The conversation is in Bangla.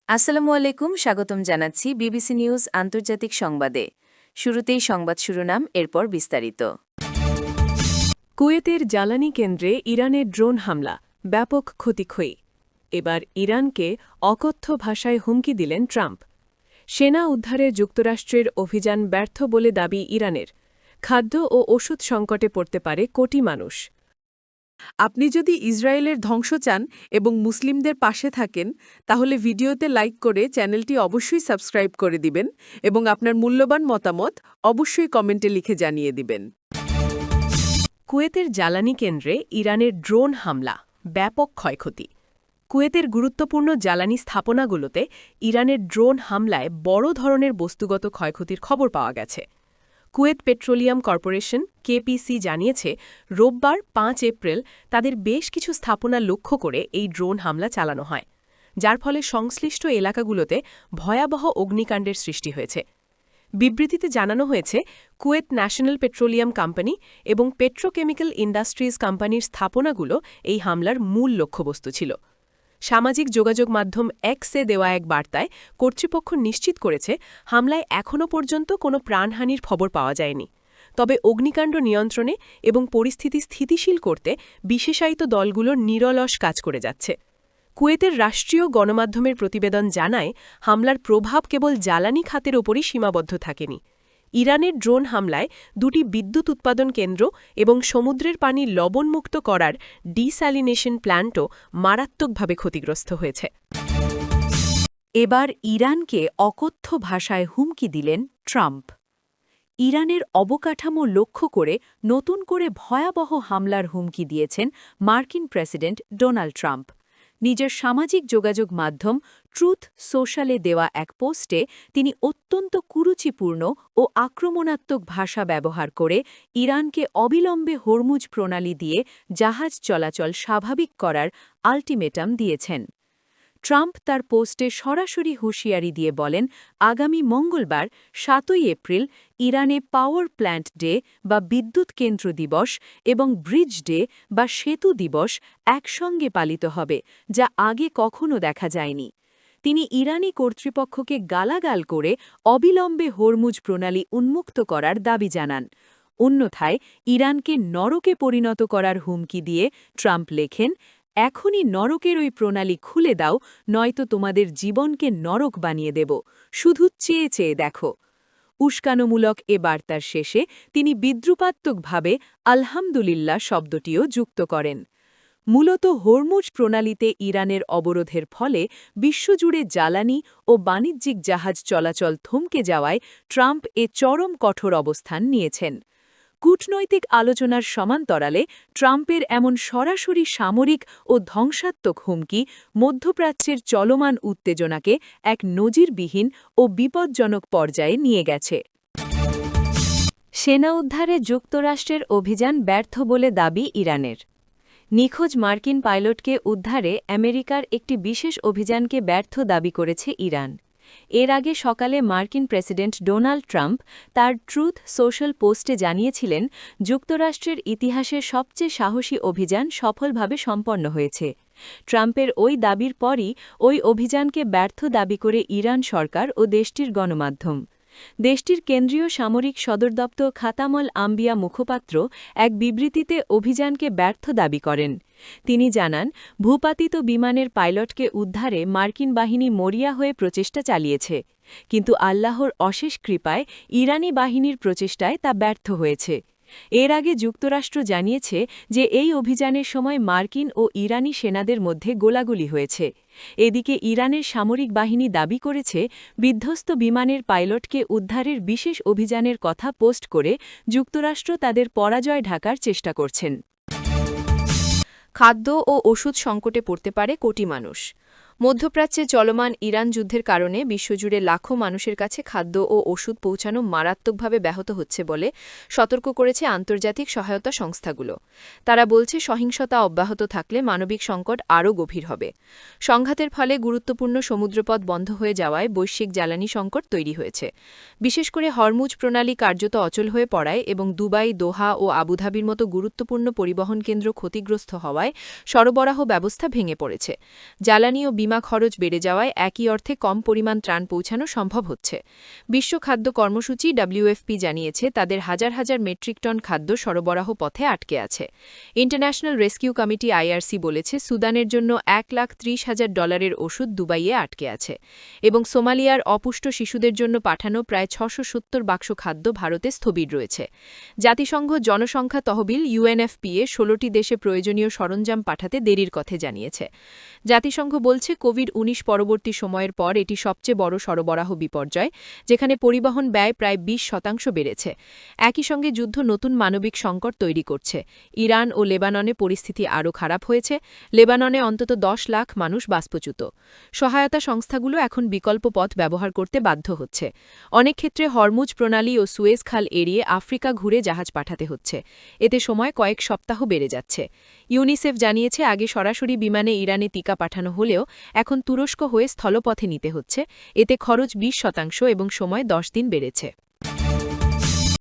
আসসালামু আলাইকুম, স্বাগতম জানাচ্ছি বিবিসি নিউজ আন্তর্জাতিক সংবাদে। শুরুতেই সংবাদ শিরোনাম, এরপর বিস্তারিত। কুয়েতের জ্বালানি কেন্দ্রে ইরানের ড্রোন হামলা, ব্যাপক ক্ষতিক্ষয়ী। এবার ইরানকে অকথ্য ভাষায় হুমকি দিলেন ট্রাম্প। সেনা উদ্ধারে যুক্তরাষ্ট্রের অভিযান ব্যর্থ বলে দাবি ইরানের। খাদ্য ও ওষুধ সংকটে পড়তে পারে কোটি মানুষ। আপনি যদি ইসরায়েলের ধ্বংস চান এবং মুসলিমদের পাশে থাকেন, তাহলে ভিডিওতে লাইক করে চ্যানেলটি অবশ্যই সাবস্ক্রাইব করে দিবেন এবং আপনার মূল্যবান মতামত অবশ্যই কমেন্টে লিখে জানিয়ে দিবেন। কুয়েতের জ্বালানি কেন্দ্রে ইরানের ড্রোন হামলা, ব্যাপক ক্ষয়ক্ষতি। কুয়েতের গুরুত্বপূর্ণ জ্বালানি স্থাপনাগুলোতে ইরানের ড্রোন হামলায় বড় ধরনের বস্তুগত ক্ষয়ক্ষতির খবর পাওয়া গেছে। কুয়েত পেট্রোলিয়াম কর্পোরেশন কেপিসি জানিয়েছে, রোববার 5 এপ্রিল তাদের বেশ কিছু স্থাপনা লক্ষ্য করে এই ড্রোন হামলা চালানো হয়, যার ফলে সংশ্লিষ্ট এলাকাগুলোতে ভয়াবহ অগ্নিকাণ্ডের সৃষ্টি হয়েছে। বিবৃতিতে জানানো হয়েছে, কুয়েত ন্যাশনাল পেট্রোলিয়াম কোম্পানি এবং পেট্রোকেমিক্যাল ইন্ডাস্ট্রিজ কোম্পানির স্থাপনাগুলো এই হামলার মূল লক্ষ্যবস্তু ছিল। সামাজিক যোগাযোগ মাধ্যম এক্সে দেওয়া এক বার্তায় কর্তৃপক্ষ নিশ্চিত করেছে, হামলায় এখনও পর্যন্ত কোনো প্রাণহানির খবর পাওয়া যায়নি। তবে অগ্নিকাণ্ড নিয়ন্ত্রণে এবং পরিস্থিতি স্থিতিশীল করতে বিশেষায়িত দলগুলোর নিরলস কাজ করে যাচ্ছে। কুয়েতের রাষ্ট্রীয় গণমাধ্যমের প্রতিবেদন জানায়, হামলার প্রভাব কেবল জ্বালানি খাতের ওপরই সীমাবদ্ধ থাকেনি। ইরানের ড্রোন হামলায় দুটি বিদ্যুৎ উৎপাদন কেন্দ্র এবং সমুদ্রের পানি লবণমুক্ত করার ডিস্যালিনেশন প্ল্যান্টও মারাত্মকভাবে ক্ষতিগ্রস্ত হয়েছে। এবার ইরানকে অকথ্য ভাষায় হুমকি দিলেন ট্রাম্প। ইরানের অবকাঠামো লক্ষ্য করে নতুন করে ভয়াবহ হামলার হুমকি দিয়েছেন মার্কিন প্রেসিডেন্ট ডোনাল্ড ট্রাম্প। নিজের সামাজিক যোগাযোগ মাধ্যম ট্রুথ সোশ্যালে দেওয়া এক পোস্টে তিনি অত্যন্ত কুরুচিপূর্ণ ও আক্রমণাত্মক ভাষা ব্যবহার করে ইরানকে অবিলম্বে হরমুজ প্রণালী দিয়ে জাহাজ চলাচল স্বাভাবিক করার আল্টিমেটাম দিয়েছেন। ট্রাম্প তার পোস্টে সরাসরি হুঁশিয়ারি দিয়ে বলেন, আগামী মঙ্গলবার 7 এপ্রিল ইরানে পাওয়ার প্ল্যান্ট ডে বা বিদ্যুৎ কেন্দ্র দিবস এবং ব্রিজ ডে বা সেতু দিবস একসঙ্গে পালিত হবে, যা আগে কখনো দেখা যায়নি। তিনি ইরানি কর্তৃপক্ষকে গালাগাল করে অবিলম্বে হরমুজ প্রণালী উন্মুক্ত করার দাবি জানান। অন্যথায় ইরানকে নরকে পরিণত করার হুমকি দিয়ে ট্রাম্প লেখেন, এখনই নরকের ওই প্রণালী খুলে দাও, নয়তো তোমাদের জীবনকে নরক বানিয়ে দেব, শুধু চেয়ে চেয়ে দেখো। উস্কানোমূলক এ বার্তার শেষে তিনি বিদ্রুপাত্মকভাবে আলহামদুলিল্লাহ শব্দটিও যুক্ত করেন। মূলত হরমুজ প্রণালীতে ইরানের অবরোধের ফলে বিশ্বজুড়ে জ্বালানি ও বাণিজ্যিক জাহাজ চলাচল থমকে যাওয়ায় ট্রাম্প এ চরম কঠোর অবস্থান নিয়েছেন। কূটনৈতিক আলোচনার সমান্তরালে ট্রাম্পের এমন সরাসরি সামরিক ও ধ্বংসাত্মক হুমকি মধ্যপ্রাচ্যের চলমান উত্তেজনাকে এক নজিরবিহীন ও বিপজ্জনক পর্যায়ে নিয়ে গেছে। সেনা উদ্ধারে যুক্তরাষ্ট্রের অভিযান ব্যর্থ বলে দাবি ইরানের। নিখোঁজ মার্কিন পাইলটকে উদ্ধারে আমেরিকার একটি বিশেষ অভিযানকে ব্যর্থ দাবি করেছে ইরান। এর আগে সকালে মার্কিন প্রেসিডেন্ট ডোনাল্ড ট্রাম্প তার ট্রুথ সোশ্যাল পোস্টে জানিয়েছিলেন, যুক্তরাষ্ট্রের ইতিহাসের সবচেয়ে সাহসী অভিযান সফলভাবে সম্পন্ন হয়েছে। ট্রাম্পের ওই দাবির পরই ওই অভিযানকে ব্যর্থ দাবি করে ইরান সরকার ও দেশটির গণমাধ্যম। দেশটির কেন্দ্রীয় সামরিক সদর দপ্তর খাতামল আম্বিয়া মুখপাত্র এক বিবৃতিতে অভিযানকে ব্যর্থ দাবি করেন। তিনি জানান, ভূপাতিত বিমানের পাইলটকে উদ্ধারে মার্কিন বাহিনী মরিয়া হয়ে প্রচেষ্টা চালিয়েছে, কিন্তু আল্লাহর অশেষ কৃপায় ইরানি বাহিনীর প্রচেষ্টায় তা ব্যর্থ হয়েছে। এর আগে যুক্তরাষ্ট্র জানিয়েছে যে এই অভিযানের সময় মার্কিন ও ইরানি সেনাদের মধ্যে গোলাগুলি হয়েছে। এদিকে ইরানের সামরিক বাহিনী দাবি করেছে, বিধ্বস্ত বিমানের পাইলটকে উদ্ধারের বিশেষ অভিযানের কথা পোস্ট করে যুক্তরাষ্ট্র তাদের পরাজয় ঢাকার চেষ্টা করছেন। খাদ্য ও ওষুধ সংকটে পড়তে পারে কোটি মানুষ। মধ্যপ্রাচ্যে চলমান ইরান যুদ্ধের কারণে বিশ্বজুড়ে লাখো মানুষের কাছে খাদ্য ও ওষুধ পৌঁছানো মারাত্মকভাবে ব্যাহত হচ্ছে বলে সতর্ক করেছে আন্তর্জাতিক সহায়তা সংস্থাগুলো। তারা বলছে, সহিংসতা অব্যাহত থাকলে মানবিক সংকট আরও গভীর হবে। সংঘাতের ফলে গুরুত্বপূর্ণ সমুদ্রপথ বন্ধ হয়ে যাওয়ায় বৈশ্বিক জ্বালানি সংকট তৈরি হয়েছে। বিশেষ করে হরমুজ প্রণালী কার্যত অচল হয়ে পড়ায় এবং দুবাই, দোহা ও আবুধাবির মতো গুরুত্বপূর্ণ পরিবহন কেন্দ্র ক্ষতিগ্রস্ত হওয়ায় সরবরাহ ব্যবস্থা ভেঙে পড়েছে। জ্বালানি ও বিমা খরচ বেড়ে যাওয়ায় একই অর্থে কম পরিমাণ ত্রাণ পৌঁছানো সম্ভব হচ্ছে। বিশ্ব খাদ্য কর্মসূচি WFP জানিয়েছে তাদের হাজার হাজার মেট্রিক টন খাদ্য সরবরাহ পথে আটকে আছে। ইন্টারন্যাশনাল রেস্কিউ কমিটি IRC বলেছে সুদানের জন্য $1,30,000 ওষুধ দুবাইয়ে আটকে আছে এবং সোমালিয়ার অপুষ্ট শিশুদের জন্য পাঠানো প্রায় 670 বাক্স খাদ্য ভারতে স্থবির রয়েছে। জাতিসংঘ জনসংখ্যা তহবিল UNFPA 16টি দেশে প্রয়োজনীয় সরঞ্জাম পাঠাতে দেরির কথা জানিয়েছে। জাতিসংঘ বলছে কোভিড-19 পরবর্তী সময়ের পর এটি সবচেয়ে বড় সরবরাহ বিপর্যয়, যেখানে পরিবহন ব্যয় প্রায় 20% বেড়েছে। একই সঙ্গে যুদ্ধ নতুন মানবিক সংকট তৈরি করছে। ইরান ও লেবাননে পরিস্থিতি আরও খারাপ হয়েছে। লেবাননে অন্তত 10 লাখ মানুষ বাস্তুচ্যুত। সহায়তা সংস্থাগুলো এখন বিকল্প পথ ব্যবহার করতে বাধ্য হচ্ছে। অনেক ক্ষেত্রে হরমুজ প্রণালী ও সুয়েজ খাল এড়িয়ে আফ্রিকা ঘুরে জাহাজ পাঠাতে হচ্ছে। এতে সময় কয়েক সপ্তাহ বেড়ে যাচ্ছে। ইউনিসেফ জানিয়েছে আগে সরাসরি বিমানে ইরানে টিকা পাঠানো হলেও এখন তুরস্ক হয়ে স্থলপথে নিতে হচ্ছে। এতে খরচ 20% এবং সময় 10 দিন বেড়েছে।